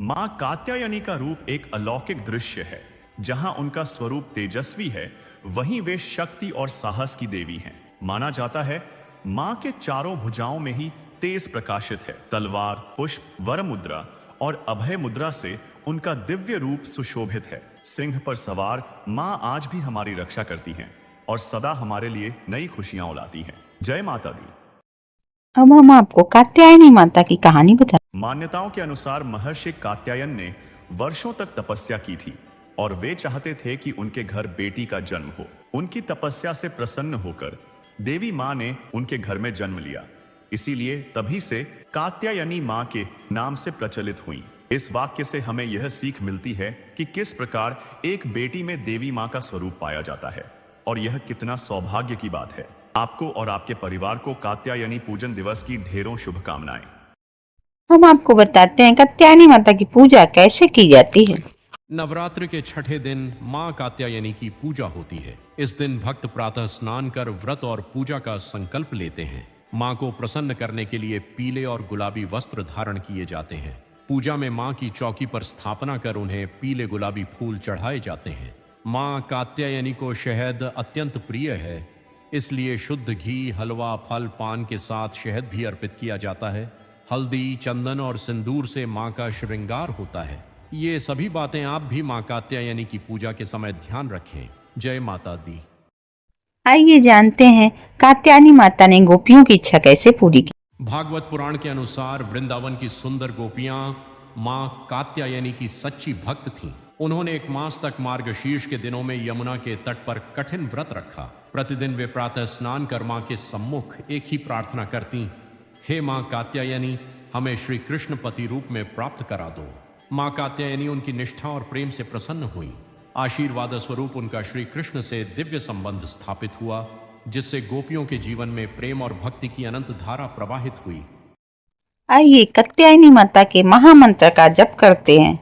मां कात्यायनी का रूप एक अलौकिक दृश्य है। जहां उनका स्वरूप तेजस्वी है, वहीं वे शक्ति और साहस की देवी हैं। माना जाता है मां के चारों भुजाओं में ही तेज प्रकाशित है। तलवार, पुष्प, वर मुद्रा और अभय मुद्रा से उनका दिव्य रूप सुशोभित है। सिंह पर सवार मां आज भी हमारी रक्षा करती हैं और सदा हमारे लिए नई खुशियां लाती हैं। जय माता दी। अब हम आपको कात्यायनी माता की कहानी बता। मान्यताओं के अनुसार महर्षि कात्यायन ने वर्षों तक तपस्या की थी और वे चाहते थे कि उनके घर बेटी का जन्म हो। उनकी तपस्या से प्रसन्न होकर देवी मां ने उनके घर में जन्म लिया। इसीलिए तभी से कात्यायनी मां के नाम से प्रचलित हुई। इस वाक्य से हमें यह सीख मिलती है कि किस प्रकार एक बेटी में देवी मां का स्वरूप पाया जाता है और यह कितना सौभाग्य की बात है। आपको और आपके परिवार को कात्यायनी पूजन दिवस की ढेरों शुभकामनाएं। हम आपको बताते हैं कात्यायनी माता की पूजा कैसे की जाती है। नवरात्र के छठे दिन मां कात्यायनी की पूजा होती है। इस दिन भक्त प्रातः स्नान कर व्रत और पूजा का संकल्प लेते हैं। मां को प्रसन्न करने के लिए पीले और गुलाबी वस्त्र धारण किए जाते हैं। पूजा में मां की चौकी पर स्थापना कर उन्हें पीले गुलाबी फूल चढ़ाए जाते हैं। मां कात्यायनी को शहद अत्यंत प्रिय है, इसलिए शुद्ध घी, हलवा, फल, पान के साथ शहद भी अर्पित किया जाता है। हल्दी, चंदन और सिंदूर से मां का श्रृंगार होता है। ये सभी बातें आप भी मां कात्यायनी की पूजा के समय ध्यान रखें। जय माता दी। आइए जानते हैं कात्यायनी माता ने गोपियों की इच्छा कैसे पूरी की। भागवत पुराण के अनुसार वृंदावन की सुंदर गोपियां मां कात्यायनी की सच्ची भक्त थीं। उन्होंने एक मास तक मार्गशीर्ष के दिनों में यमुना के तट पर कठिन व्रत रखा। प्रतिदिन वे प्रातः स्नान कर मां के सम्मुख एक ही प्रार्थना करती, हे मां कात्यायनी, हमें श्री कृष्ण पति रूप में प्राप्त करा दो। मां कात्यायनी उनकी निष्ठा और प्रेम से प्रसन्न हुई। आशीर्वाद स्वरूप उनका श्री कृष्ण से दिव्य संबंध स्थापित हुआ, जिससे गोपियों के जीवन में प्रेम और भक्ति की अनंत धारा प्रवाहित हुई। आइए कात्यायनी माता के महामंत्र का जप करते हैं।